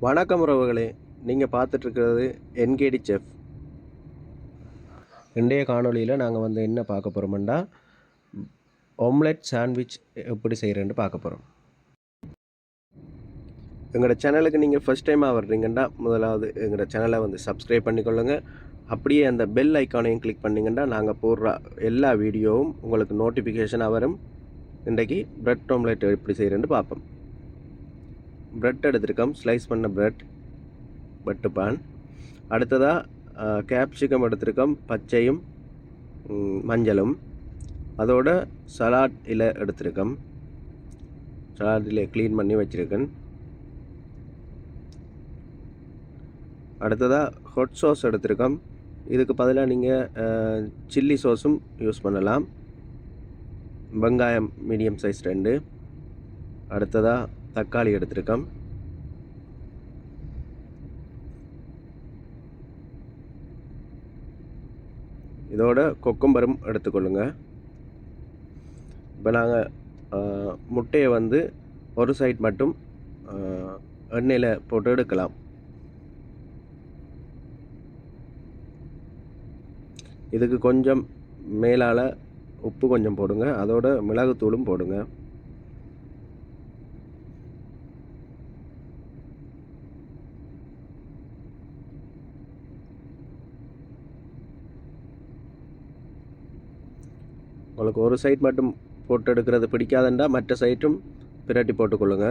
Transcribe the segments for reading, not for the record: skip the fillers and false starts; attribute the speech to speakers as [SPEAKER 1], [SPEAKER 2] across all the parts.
[SPEAKER 1] வணக்கம் உறவுகளே, நீங்கள் பார்த்துட்ருக்கிறது என்கேடி செஃப். இன்றைய காணொளியில் நாங்கள் என்ன பார்க்க போகிறோம்னா, ஆம்லெட் சாண்ட்விச் எப்படி செய்கிறேன்னு பார்க்க போகிறோம். எங்களோட சேனலுக்கு நீங்கள் ஃபஸ்ட் டைமாக வர்றீங்கன்னா முதலாவது எங்களோட சேனலை சப்ஸ்கிரைப் பண்ணிக்கொள்ளுங்கள். அப்படியே அந்த பெல் ஐக்கானையும் கிளிக் பண்ணிங்கன்னா நாங்கள் போடுற எல்லா வீடியோவும் உங்களுக்கு நோட்டிஃபிகேஷனாக வரும். இன்றைக்கி ப்ரெட் ஆம்லெட் எப்படி செய்கிறேன்னு பார்ப்போம். ப்ரெட் எடுத்துருக்கோம், ஸ்லைஸ் பண்ண ப்ரெட், பட்டு பான். அடுத்ததாக கேப்சிகம் எடுத்துருக்கோம், பச்சையும் மஞ்சளும். அதோட சலாட் இலை எடுத்துருக்கோம், சலாட் இலை க்ளீன் பண்ணி வச்சுருக்கேன். அடுத்ததாக ஹாட் சாஸ் எடுத்துருக்கோம். இதுக்கு பதிலாக நீங்கள் சில்லி சாஸும் யூஸ் பண்ணலாம். வெங்காயம் மீடியம் சைஸ் 2. அடுத்ததாக தக்காளி எடுத்துருக்கோம். இதோட கொக்கம்பரும் எடுத்துக்கொள்ளுங்க. இப்போ நாங்கள் முட்டையை ஒரு சைட் மட்டும் எண்ணெயில் போட்டு எடுக்கலாம். இதுக்கு கொஞ்சம் மேலால் உப்பு கொஞ்சம் போடுங்க, அதோட மிளகுத்தூளும் போடுங்க. உங்களுக்கு ஒரு சைட் மட்டும் போட்டு எடுக்கிறது பிடிக்காதுண்டா மற்ற சைட்டும் பிரட்டி போட்டுக்கொள்ளுங்க.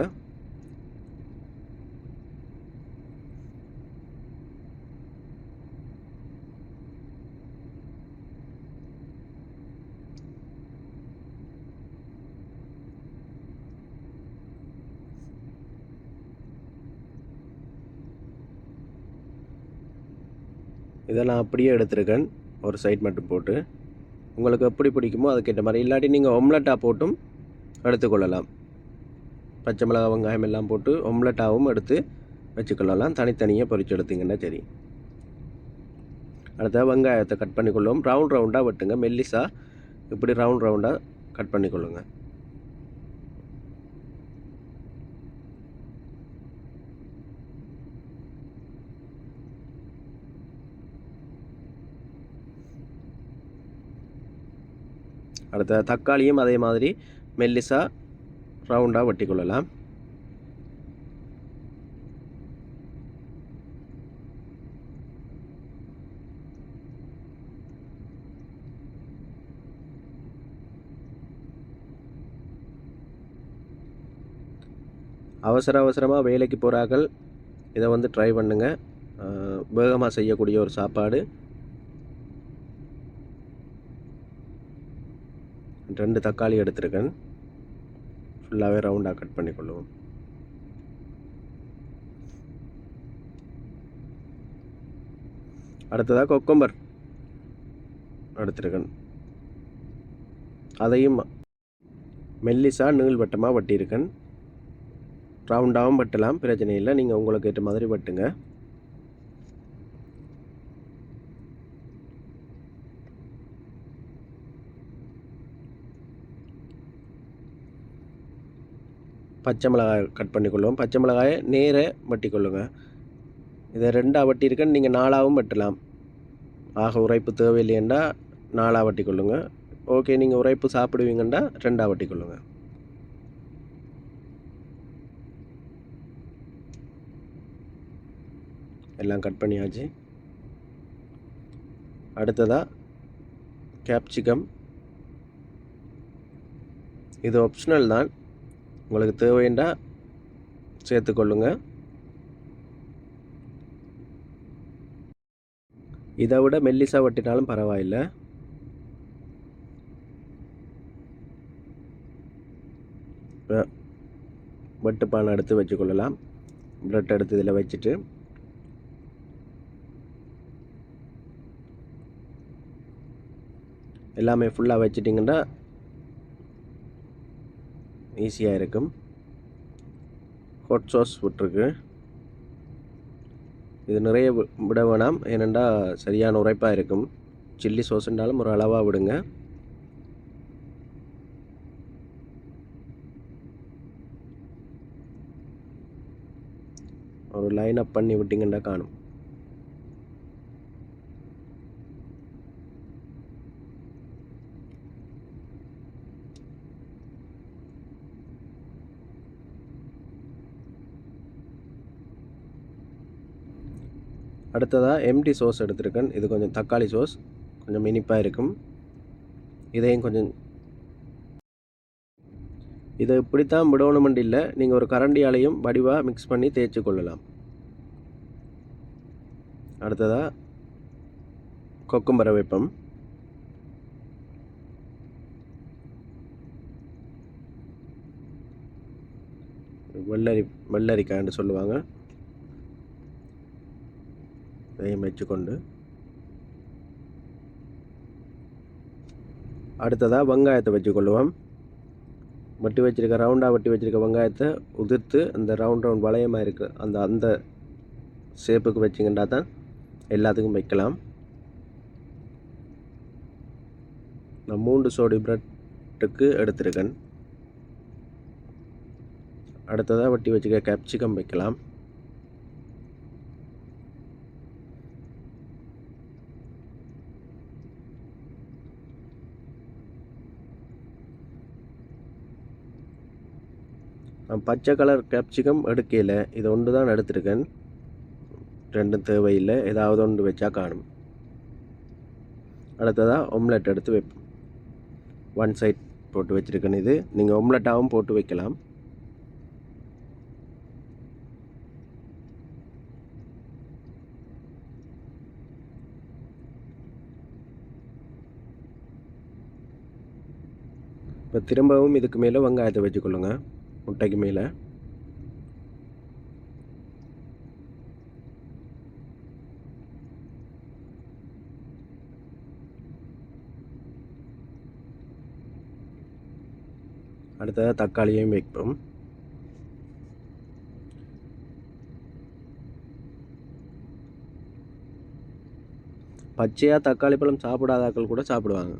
[SPEAKER 1] இதை நான் அப்படியே எடுத்துருக்கேன், ஒரு சைட் மட்டும் போட்டு. உங்களுக்கு எப்படி பிடிக்குமோ அதுக்கேற்ற மாதிரி, இல்லாட்டி நீங்கள் ஒம்லெட்டாக போட்டும் எடுத்துக்கொள்ளலாம். பச்சை மிளகா வெங்காயம் எல்லாம் போட்டு ஒம்லெட்டாகவும் எடுத்து வச்சுக்கொள்ளலாம். தனித்தனியாக பொரித்து எடுத்திங்கன்னா சரி. அடுத்த வெங்காயத்தை கட் பண்ணிக்கொள்ளும். ரவுண்ட் ரவுண்டாக வெட்டுங்க, மெல்லிசாக இப்படி ரவுண்ட் ரவுண்டாக கட் பண்ணிக்கொள்ளுங்க. அடுத்த தக்காளியும் அதே மாதிரி மெல்லிசாக ரவுண்டாக வெட்டி கொள்ளலாம். அவசரமாக வேலைக்கு போகிறார்கள் இதை ட்ரை பண்ணுங்கள். வேகமாக செய்யக்கூடிய ஒரு சாப்பாடு. 2 தக்காளி எடுத்துருக்கேன், ஃபுல்லாகவே ரவுண்டாக கட் பண்ணிக்கொள்ளுவோம். அடுத்ததாக கொக்கம்பர் எடுத்துருக்கேன், அதையும் மெல்லிசாக நீள் வட்டமாக வெட்டியிருக்கேன். ரவுண்டாகவும் வெட்டலாம், பிரச்சனை இல்லை, நீங்கள் உங்களுக்கு ஏற்ற மாதிரி வெட்டுங்க. பச்சை மிளகாய் கட் பண்ணிக்கொள்ளுவோம். பச்சை மிளகாயை நேர வெட்டி கொள்ளுங்க. இதை 2ஆக வெட்டியிருக்கேன்னு நீங்கள் 4ஆகவும் வெட்டலாம். ஆக உரைப்பு தேவையில்லையண்டா 4ஆக வெட்டி கொள்ளுங்க. ஓகே, நீங்கள் உரைப்பு சாப்பிடுவீங்கண்டா 2ஆக வெட்டி கொள்ளுங்க. எல்லாம் கட் பண்ணியாச்சு. அடுத்ததாக கேப்சிகம். இது ஆப்ஷனல் தான், உங்களுக்கு தேவைண்டா சேர்த்துக்கொள்ளுங்க. இதை விட மெல்லிசா வெட்டினாலும் பரவாயில்லை. வெட்டுப்பானை எடுத்து வச்சுக்கொள்ளலாம். ப்ரெட் எடுத்து இதில் வச்சுட்டு எல்லாமே ஃபுல்லாக வச்சிட்டிங்கன்னா ஈஸியாக இருக்கும். ஹாட் சாஸ் விட்டுருக்கு, இது நிறைய விட வேணாம், ஏனெண்டா சரியான உரைப்பாக இருக்கும். சில்லி சாஸ்ன்றாலும் ஒரு அளவாக விடுங்க. ஒரு லைன் அப் பண்ணி விட்டிங்கன்னா காணும். அடுத்ததாக எம்டி சோஸ் எடுத்திருக்கேன். இது கொஞ்சம் தக்காளி சோஸ், கொஞ்சம் இனிப்பாக இருக்கும். இதையும் கொஞ்சம் இதை இப்படித்தான் விடணுமெண்டு இல்லை, நீங்கள் ஒரு கரண்டியாலையும் வடிவாக மிக்ஸ் பண்ணி தேய்ச்சி கொள்ளலாம். அடுத்ததாக கொக்கும்பரை வைப்போம். வெள்ளரிக்காய்ன்னு சொல்லுவாங்க. இதையும் வச்சுக்கொண்டு அடுத்ததாக வெங்காயத்தை வச்சுக்கொள்ளுவோம். வெட்டி வச்சுருக்க ரவுண்டாக வெட்டி வச்சுருக்க வெங்காயத்தை உதிர்த்து அந்த ரவுண்ட் வளையமாக இருக்குது அந்த ஷேப்புக்கு வச்சிங்கன்னா தான் எல்லாத்துக்கும் வைக்கலாம். நான் 3 சோடி பிரெட்டுக்கு எடுத்திருக்கேன். அடுத்ததாக வெட்டி வச்சுக்க கேப்சிகம் வைக்கலாம். நான் பச்சை கலர் கேப்சிகம் எடுக்கல, இது ஒன்று தான் எடுத்திருக்கேன். ரெண்டும் தேவையில்லை, ஏதாவது ஒன்று வச்சா காணும். அடுத்ததாக ஒம்லெட் எடுத்து வைப்போம். 1 சைட் போட்டு வச்சுருக்கேன். இது நீங்கள் ஒம்லெட்டாகவும் போட்டு வைக்கலாம். இப்போ திரும்பவும் இதுக்கு மேலே வெங்காயத்தை வச்சுக்கொள்ளுங்க, முட்டைக்கு மேலே. அடுத்ததாக தக்காளியையும் வைப்போம். பச்சையாக தக்காளி பழம் சாப்பிடாதாக்கள் கூட சாப்பிடுவாங்க.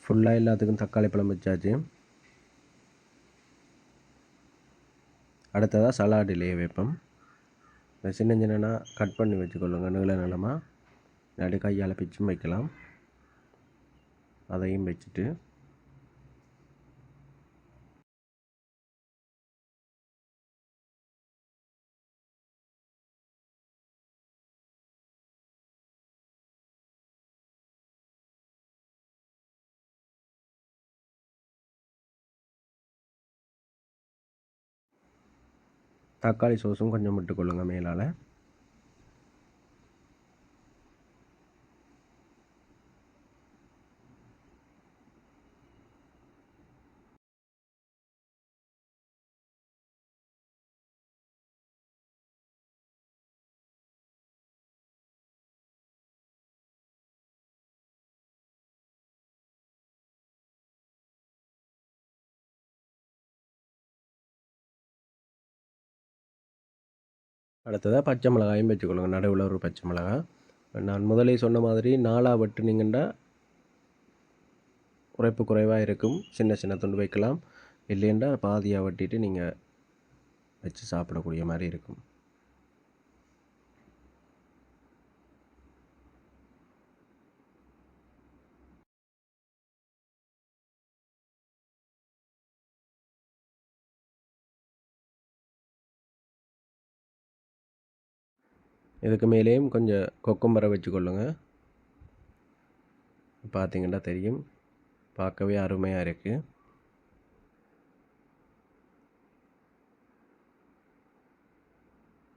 [SPEAKER 1] ஃபுல்லாக எல்லாத்துக்கும் தக்காளி பழம் வச்சாச்சு. அடுத்ததாக சலாடிலேயே வைப்போம். சின்ன சின்னனாக கட் பண்ணி வச்சுக்கொள்ளுங்க, நீள நீளமாக. இல்லாட்டி கையால் பிச்சும் வைக்கலாம். அதையும் வச்சுட்டு தக்காளி சோஸும் கொஞ்சம் விட்டுக்கொள்ளுங்க மேலால். அடுத்ததாக பச்சை மிளகாயும் வச்சுக்கொள்ளுங்க, நடுவில் ஒரு பச்சை மிளகா. நான் முதலே சொன்ன மாதிரி 4ஆக வெட்டுனீங்கன்னா உரைப்பு குறைவாக இருக்கும். சின்ன சின்ன துண்டு வைக்கலாம். இல்லைன்னா பாதியாக வெட்டிட்டு நீங்கள் வச்சு சாப்பிடக்கூடிய மாதிரி இருக்கும். இதுக்கு மேலேயும் கொஞ்சம் கொக்கும்பரை வச்சுக்கொள்ளுங்க. பார்த்தீங்கன்னா தெரியும், பார்க்கவே அருமையாக இருக்குது.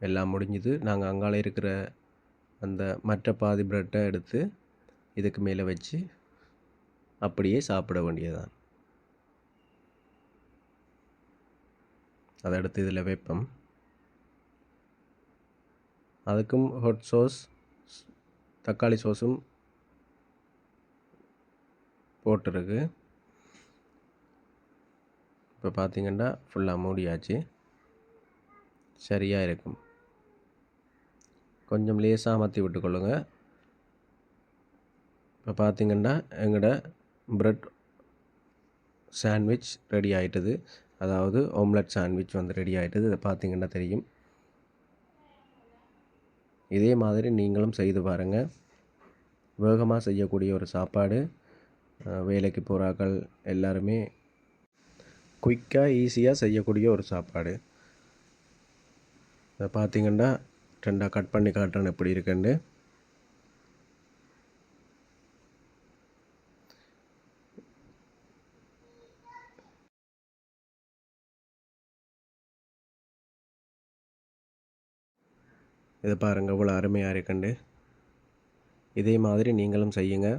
[SPEAKER 1] எல்லாம் முடிஞ்சுது. நாங்கள் அங்கால இருக்கிற அந்த மற்ற பாதி பிரெட்டை எடுத்து இதுக்கு மேலே வச்சு அப்படியே சாப்பிட வேண்டியதுதான். அதை எடுத்து இதில் வைப்போம். அதுக்கும் ஹாட் சோஸ், தக்காளி சோஸும் போட்டிருக்கு. இப்போ பார்த்திங்கன்னா ஃபுல்லாக மூடியாச்சு. சரியாக இருக்கும். கொஞ்சம் லேசாக மாற்றி விட்டுக்கொள்ளுங்க. இப்போ பார்த்திங்கன்னா எங்களோட ப்ரெட் சாண்ட்விச் ரெடி ஆகிட்டது. அதாவது ஆம்லெட் சாண்ட்விச் வந்து ரெடி ஆகிட்டது. இதை பார்த்தீங்கன்னா தெரியும். இதே மாதிரி நீங்களும் செய்து பாருங்கள். வேகமாக செய்யக்கூடிய ஒரு சாப்பாடு. வேலைக்கு போகிறார்கள் எல்லாருமே குயிக்காக ஈஸியாக செய்யக்கூடிய ஒரு சாப்பாடு. இதை பார்த்தீங்கன்னா ரெண்டாக கட் பண்ணி காட்டுறேன் எப்படி இருக்குன்னு. இதை பாருங்கள் இவ்வளோ அருமையாக இருக்குண்டு. இதே மாதிரி நீங்களும் செய்யுங்க.